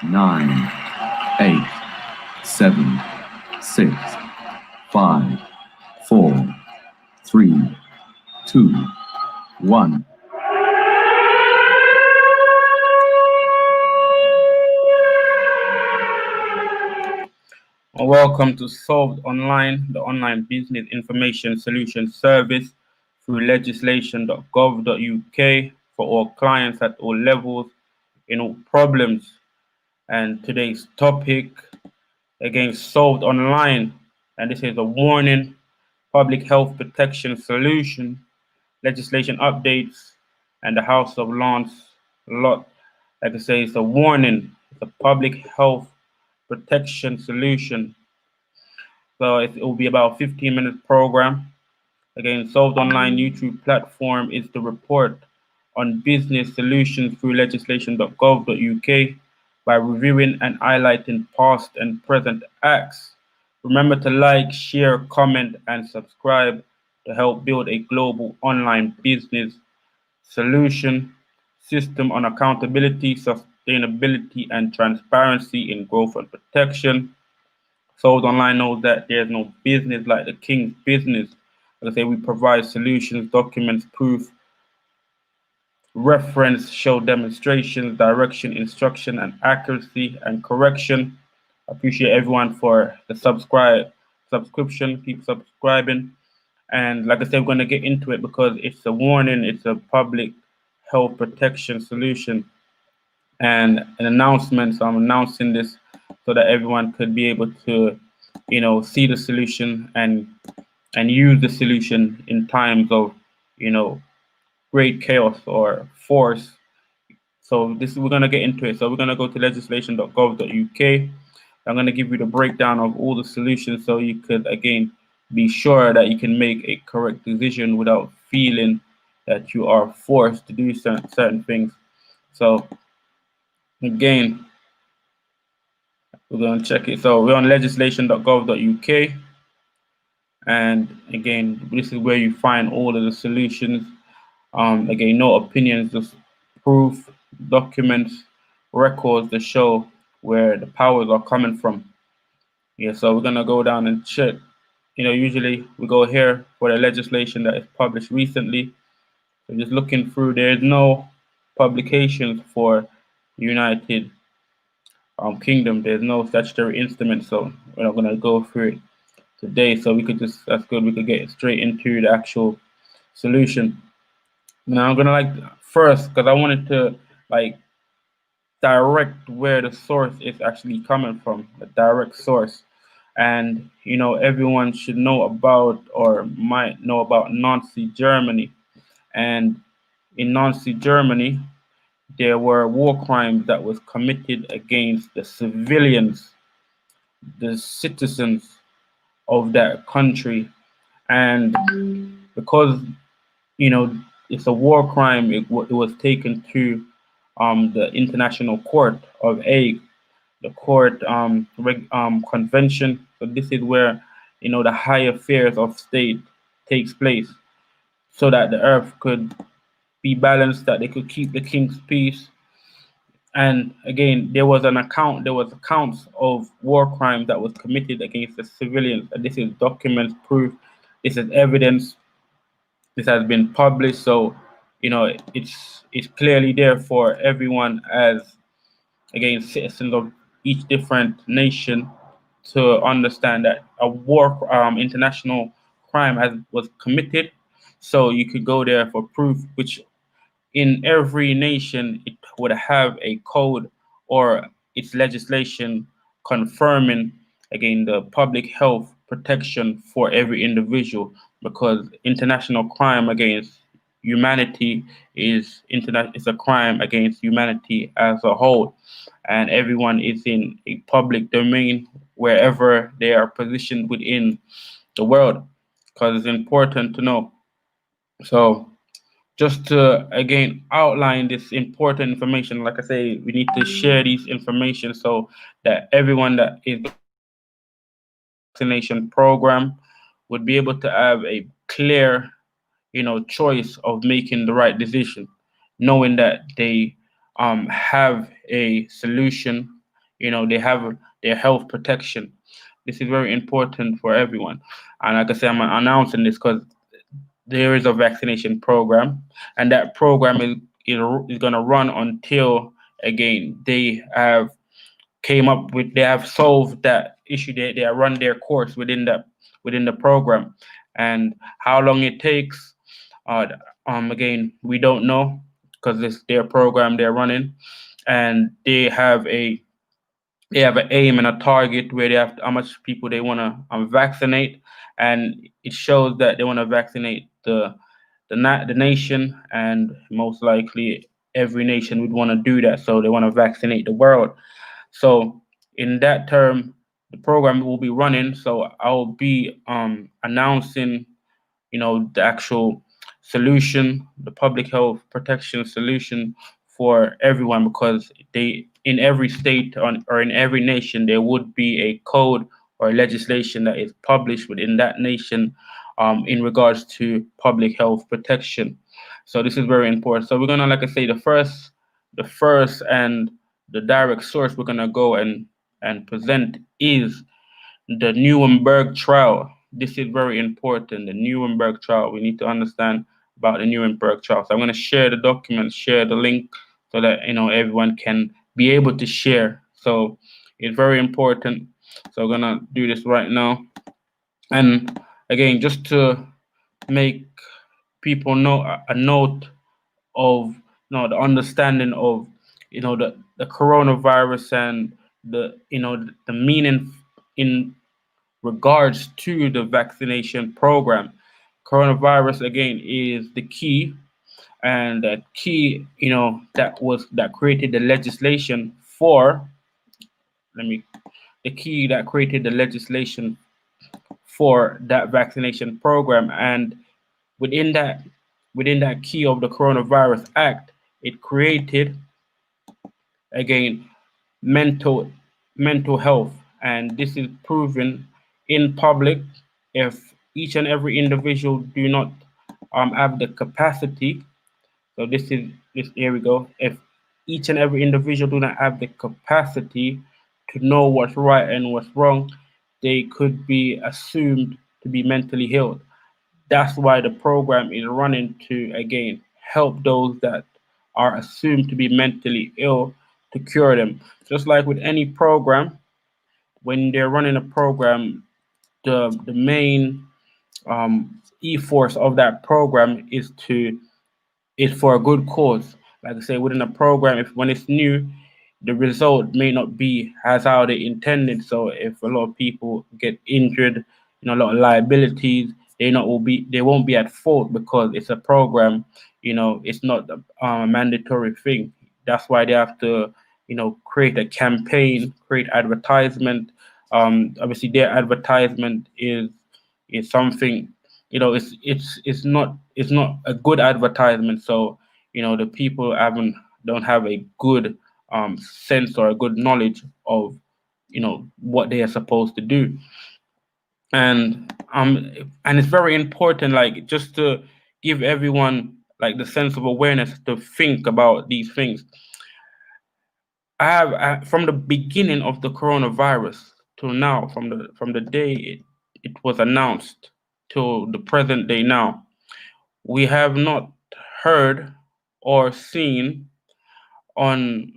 9, 8, 7, 6, 5, 4, 3, 2, 1. Welcome to Solved Online, the online business information solution service through legislation.gov.uk for all clients at all levels in all problems. And today's topic, again, Solved Online, and this is a warning, public health protection solution, legislation updates, and the House of Lancelot. Like I say, it's a warning, it's a public health protection solution. So it will be about a 15-minute program. Again, Solved Online YouTube platform is the report on business solutions through legislation.gov.uk by reviewing and highlighting past and present acts. Remember to like, share, comment, and subscribe to help build a global online business solution system on accountability, sustainability, and transparency in growth and protection. Solved Online knows that there's no business like the king's business. Like I say, we provide solutions, documents, proof, reference, show demonstrations, direction, instruction, and accuracy and correction. I appreciate everyone for the subscription. Keep subscribing. And like I said, we're going to get into it because it's a warning, it's a public health protection solution and an announcement. So I'm announcing this so that everyone could be able to, see the solution and use the solution in times of, great chaos or force. So we're gonna get into it. So we're gonna go to legislation.gov.uk. I'm gonna give you the breakdown of all the solutions so you could again be sure that you can make a correct decision without feeling that you are forced to do certain things. So again, we're going to check it. So we're on legislation.gov.uk. And again, this is where you find all of the solutions. Again, no opinions, just proof, documents, records that show where the powers are coming from. Yeah, so we're going to go down and check. Usually we go here for the legislation that is published recently. So just looking through, there's no publications for United Kingdom. There's no statutory instrument, so we're not going to go through it today. So that's good, we could get straight into the actual solution. Now I'm gonna first, because I wanted to direct where the source is actually coming from, the direct source. And everyone should know about or might know about Nazi Germany. And in Nazi Germany, there were war crimes that was committed against the civilians, the citizens of that country. And because it's a war crime, it was taken to the International Court of Hague, the court convention. So this is where the high affairs of state takes place, so that the earth could be balanced, that they could keep the king's peace. And again, there was accounts of war crimes that was committed against the civilians. And this is documents, proof, this is evidence. This has been published, so it's clearly there for everyone as again citizens of each different nation to understand that a war international crime was committed. So you could go there for proof, which in every nation it would have a code or its legislation confirming again the public health protection for every individual, because international crime against humanity is a crime against humanity as a whole, and everyone is in a public domain wherever they are positioned within the world, because it's important to know. So just to again outline this important information, like I say, we need to share these information so that everyone that is vaccination program would be able to have a clear choice of making the right decision, knowing that they have a solution they have their health protection. This is very important for everyone. And like I say, I'm announcing this because there is a vaccination program, and that program is going to run until again they have solved that issue. They have run their course within the program, and how long it takes, uh, again we don't know because it's their program they're running, and they have an aim and a target where they have how much people they want to vaccinate, and it shows that they want to vaccinate the nation, and most likely every nation would want to do that. So they want to vaccinate the world. So in that term, the program will be running. So I'll be announcing, the actual solution, the public health protection solution for everyone, because they in every state or in every nation there would be a code or legislation that is published within that nation, in regards to public health protection. So this is very important. So we're gonna, like I say, the first and the direct source we're gonna go and present is the Nuremberg trial. This is very important. The Nuremberg trial. We need to understand about the Nuremberg trial. So I'm going to share the document, share the link, so that everyone can be able to share. So it's very important. So I'm going to do this right now. And again, just to make people know a note of the understanding of the coronavirus, and the meaning in regards to the vaccination program. Coronavirus again is the key, and that key, that created the legislation for. Let me. The key that created the legislation for that vaccination program, and within that, within that key of the Coronavirus Act, it created again mental mental health, and this is proven in public. If each and every individual do not have the capacity, so this here we go. If each and every individual do not have the capacity to know what's right and what's wrong, they could be assumed to be mentally ill. That's why the program is running to again help those that are assumed to be mentally ill, to cure them. Just like with any program, when they're running a program, the main e-force of that program is for a good cause. Like I say, within a program, if when it's new, the result may not be as how they intended. So if a lot of people get injured, a lot of liabilities, they won't be at fault because it's a program. It's not a mandatory thing. That's why they have to, create a campaign, create advertisement. Obviously, their advertisement is something, it's not a good advertisement. So the people don't have a good sense or a good knowledge of what they are supposed to do. And it's very important, like, just to give everyone like the sense of awareness to think about these things. From the beginning of the coronavirus till now, from the day it was announced till the present day now, we have not heard or seen on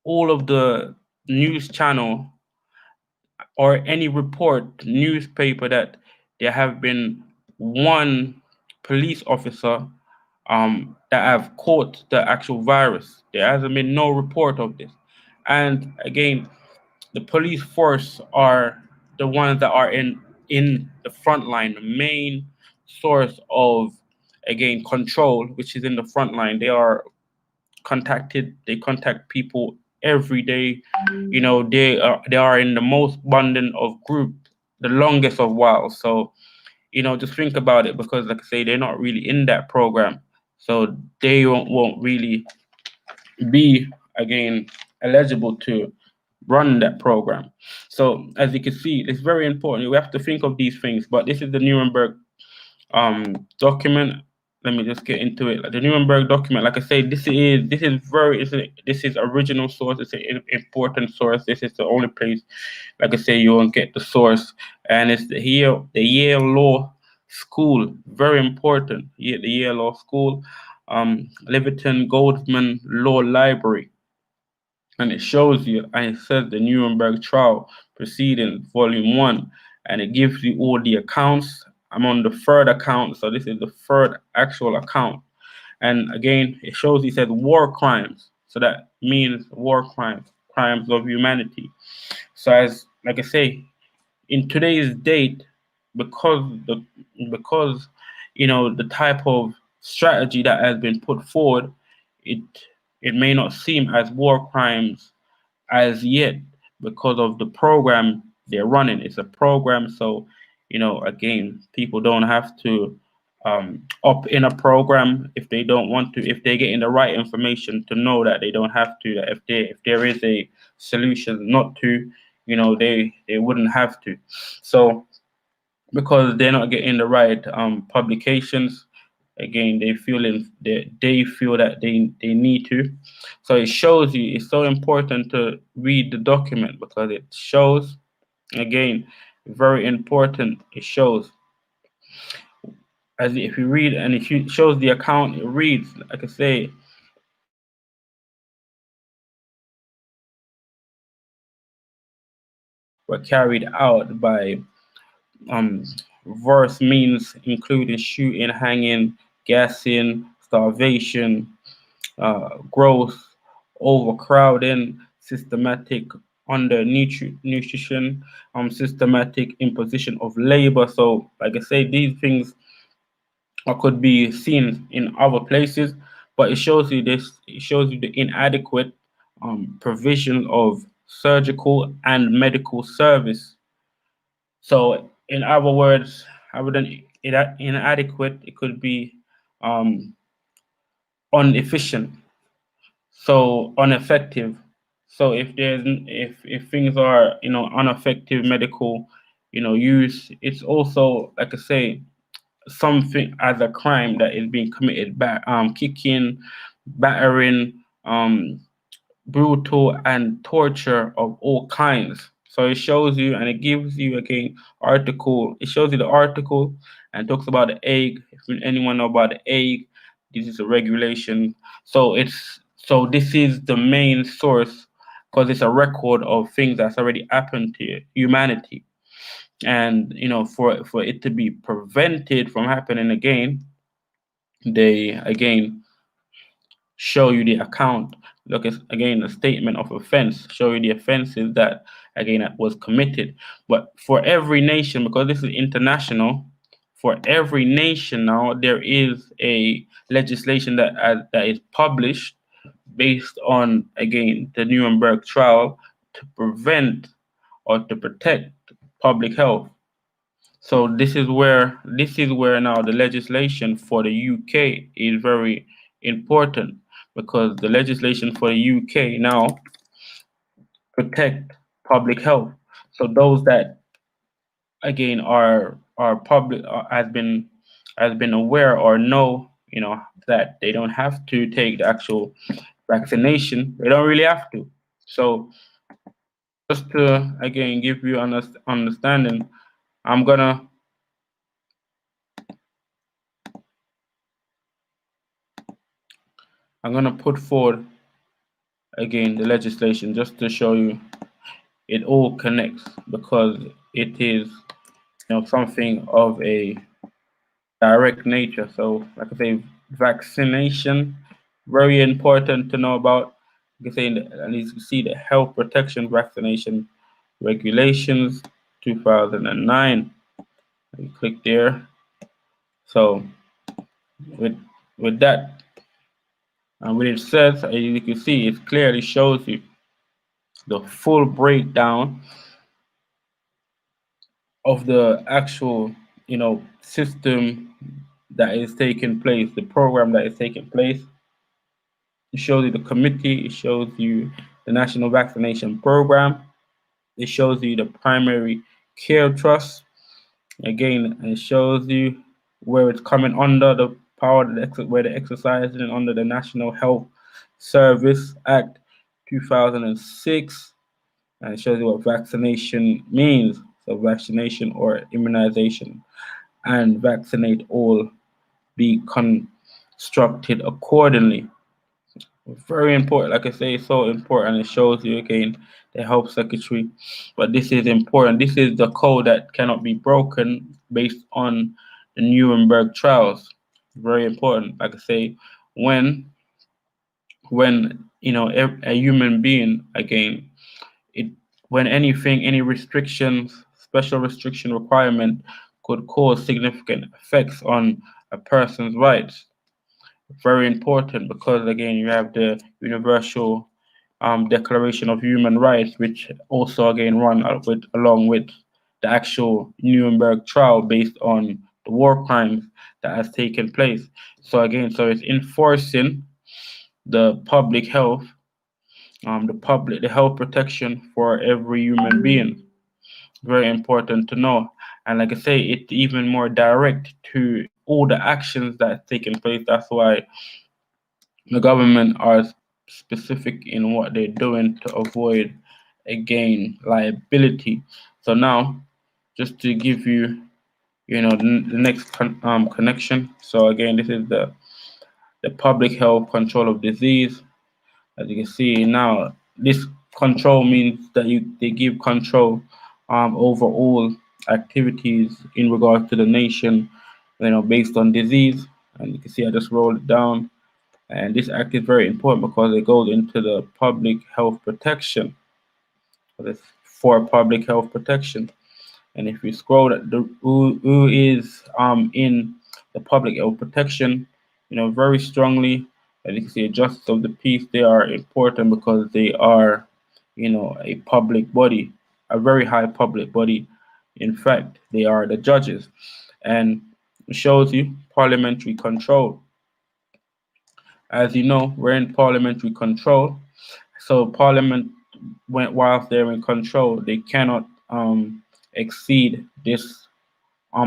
all of the news channel or any report newspaper that there have been one police officer that have caught the actual virus. There hasn't been no report of this. And again, the police force are the ones that are in the front line, the main source of again control, which is in the front line. They contact people every day. They are in the most abundant of group, the longest of while. So just think about it, because like I say, they're not really in that program, so they won't really be again eligible to run that program. So as you can see, it's very important. We have to think of these things. But this is the Nuremberg document. let me just get into it. Like the Nuremberg document, like I say, this is original source. It's an important source. This is the only place, like I say, you won't get the source, and it's the Yale Law School. Very important. The Yale Law School, Leviton Goldman Law Library, and it shows you, and it says the Nuremberg trial proceedings, volume 1, and it gives you all the accounts. I'm on the third account, so this is the third actual account. And again, it shows, he said war crimes. So that means war crimes, crimes of humanity. So as, like I say, in today's date, because because the type of strategy that has been put forward, it it may not seem as war crimes as yet because of the program they're running. It's a program, so again, people don't have to up in a program if they don't want to. If they're getting the right information to know that they don't have to. That if there is a solution not to, they wouldn't have to. So because they're not getting the right publications, again, they feel that they need to. So it shows you, it's so important to read the document because it shows, again, very important. It shows, as if you read, and if you shows the account, it reads, like I say, were carried out by various means, including shooting, hanging, gassing, starvation, growth, overcrowding, systematic undernutrition, systematic imposition of labor. So, like I say, these things could be seen in other places, but it shows you this. It shows you the inadequate provision of surgical and medical service. So, in other words, other than inadequate, it could be um, inefficient, so ineffective. So if things are ineffective medical use, it's also, like I say, something as a crime that is being committed by kicking, battering, brutal, and torture of all kinds. So it shows you, and it gives you, again, article. It shows you the article and talks about the egg. If anyone know about the egg, this is a regulation. So this is the main source because it's a record of things that's already happened to humanity, and for it to be prevented from happening again, they again show you the account. Look at, again, a statement of offense, show you the offenses that, again, that was committed. But for every nation, because this is international, for every nation now, there is a legislation that is published based on, again, the Nuremberg trial to prevent or to protect public health. So this is where now the legislation for the UK is very important, because the legislation for the UK now protect public health. So those that, again, are public, has been aware or know, that they don't have to take the actual vaccination. They don't really have to. So just to, again, give you understanding, I'm gonna put forward, again, the legislation just to show you it all connects, because it is something of a direct nature. So, like I say, vaccination, very important to know about. Like I say, and you see the health protection vaccination regulations 2009. You click there. So with that, and what it says, as you can see, it clearly shows you the full breakdown of the actual system that is taking place, the program that is taking place. It shows you the committee, it shows you the national vaccination program, it shows you the primary care trust, again, it shows you where it's coming under, the power where they're exercising under the National Health Service Act 2006, and it shows you what vaccination means. So vaccination or immunization, and vaccinate all, be constructed accordingly. Very important, like I say, it's so important. It shows you again the health secretary, but this is important. This is the code that cannot be broken based on the Nuremberg trials. Very important. Like I say, when a human being again, it when anything, any restrictions, special restriction requirement could cause significant effects on a person's rights. Very important because again you have the Universal Declaration of Human Rights, which also again run along with the actual Nuremberg trial based on the war crimes that has taken place. So again, so it's enforcing the public health, the health protection for every human being. Very important to know. And like I say, it's even more direct to all the actions that's taking place. That's why the government are specific in what they're doing to avoid again liability. So now, just to give you, the next connection. So again, this is the public health control of disease. As you can see now, this control means that they give control over all activities in regards to the nation, based on disease. And you can see I just rolled it down. And this act is very important because it goes into the public health protection. So it's for public health protection. And if you scroll who is in the public health protection, very strongly, as you can see, justice of the peace, they are important because they are, a public body, a very high public body. In fact, they are the judges. And it shows you parliamentary control. As you know, we're in parliamentary control. So Parliament, whilst they're in control, they cannot exceed this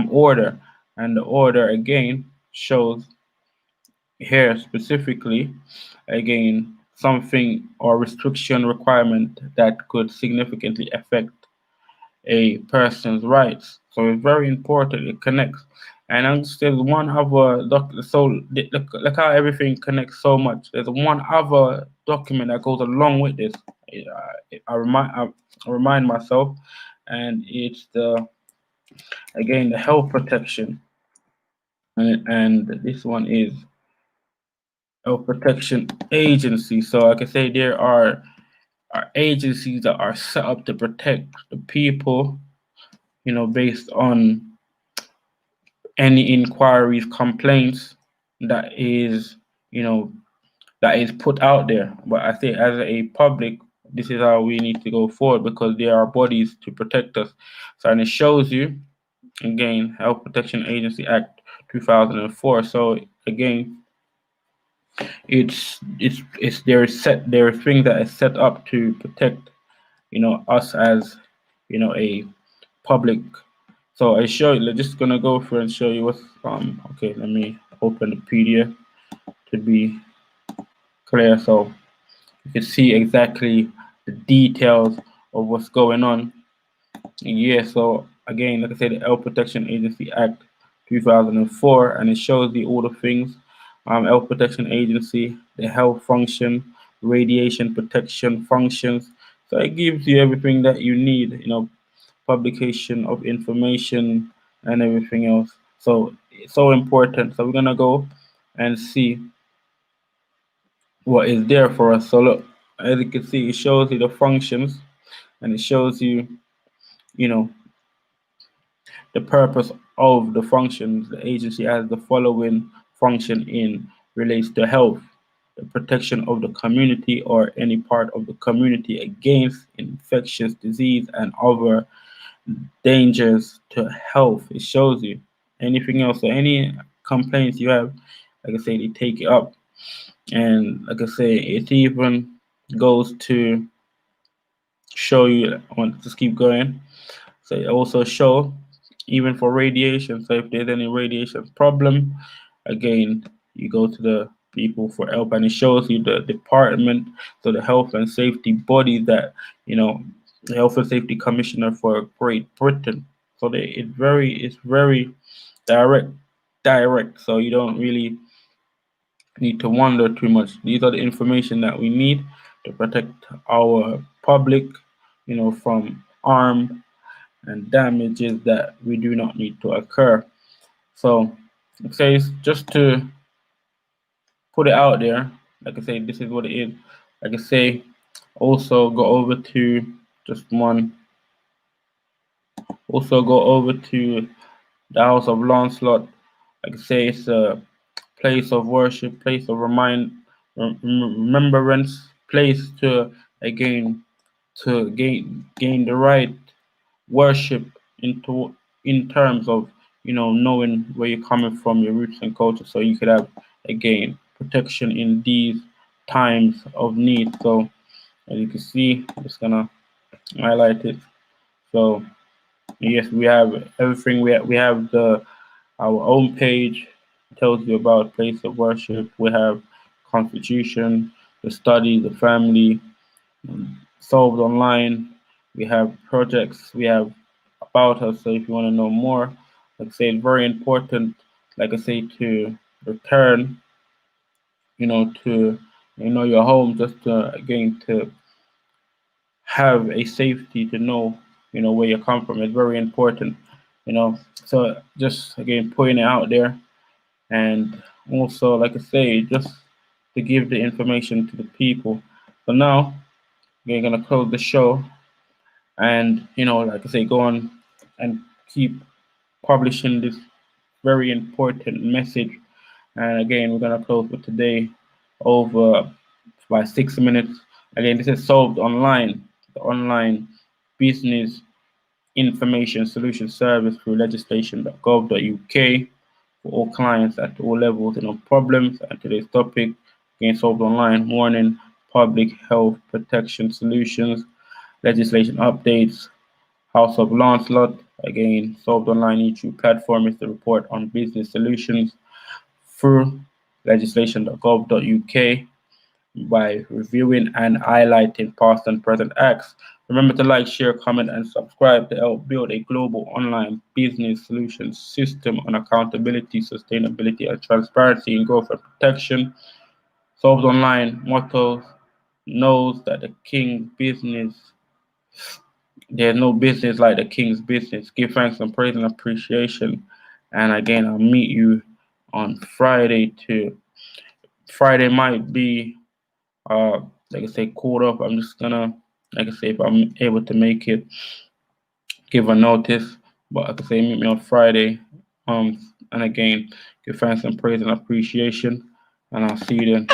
order. And the order again shows here specifically again something or restriction requirement that could significantly affect a person's rights. So it's very important. It connects. And there's one other so look how everything connects so much. There's one other document that goes along with this. I remind myself, and it's the health protection, and this one is health protection agency. So like I say, there are agencies that are set up to protect the people, based on any inquiries, complaints that is, that is put out there. But I think as a public, this is how we need to go forward because there are bodies to protect us. So, and it shows you, again, Health Protection Agency Act 2004. So again, there are things that is set up to protect, us as, a public. So I show you, just gonna go through and show you what's okay, let me open the PDF to be clear so you can see exactly the details of what's going on. Yeah, so again, like I said, the Health Protection Agency Act 2004, and it shows you all the things. Health Protection Agency, the health function, radiation protection functions. So it gives you everything that you need, publication of information and everything else. So it's so important. So we're gonna go and see what is there for us. So look, as you can see, it shows you the functions and it shows you, the purpose of the functions. The agency has the following function in relates to health, the protection of the community or any part of the community against infectious disease and other dangers to health. It shows you anything else. So any complaints you have, like I say, they take it up. And like I say, it even goes to show you, I want to just keep going. So it also show even for radiation. So if there's any radiation problem, again, you go to the people for help, and it shows you the department, so the health and safety body that, the health and safety commissioner for Great Britain. So it's very direct. So you don't really need to wonder too much. These are the information that we need to protect our public, from harm and damages that we do not need to occur. So it says, just to put it out there, like I say, this is what it is. Like I say, also go over to the house of Lancelot. Like I say, it's a place of worship, place of remembrance, place to again to gain the right worship in terms of, knowing where you're coming from, your roots and culture, so you could have again protection in these times of need. So as you can see, I'm just gonna highlight it. So yes, we have everything. We have our own page, tells you about place of worship. We have constitution, the study, the family, solved online. We have projects. We have about us. So if you want to know more, like I say, it's very important. Like I say, to return, to your home, just to again to have a safety, to know where you come from. It's very important. So just again putting it out there, and also like I say, just to give the information to the people. So now we're gonna close the show, and like I say, go on and keep publishing this very important message. And again, we're gonna close for today over by 6 minutes. Again, this is solved online, the online business information solution service through legislation.gov.uk for all clients at all levels and on problems. And today's topic, again, solved online, warning, public health protection solutions, legislation updates, House of Lancelot, again, solved online YouTube platform is the report on business solutions through legislation.gov.uk by reviewing and highlighting past and present acts. Remember to like, share, comment, and subscribe to help build a global online business solutions system on accountability, sustainability, and transparency in growth and protection. Solved Online motto knows that there's no business like the King's business. Give thanks and praise and appreciation. And again, I'll meet you on Friday too. Friday might be like I say, caught up. I'm just gonna, like I say, if I'm able to make it, give a notice. But like I say, meet me on Friday. And again, give thanks and praise and appreciation. And I'll see you then.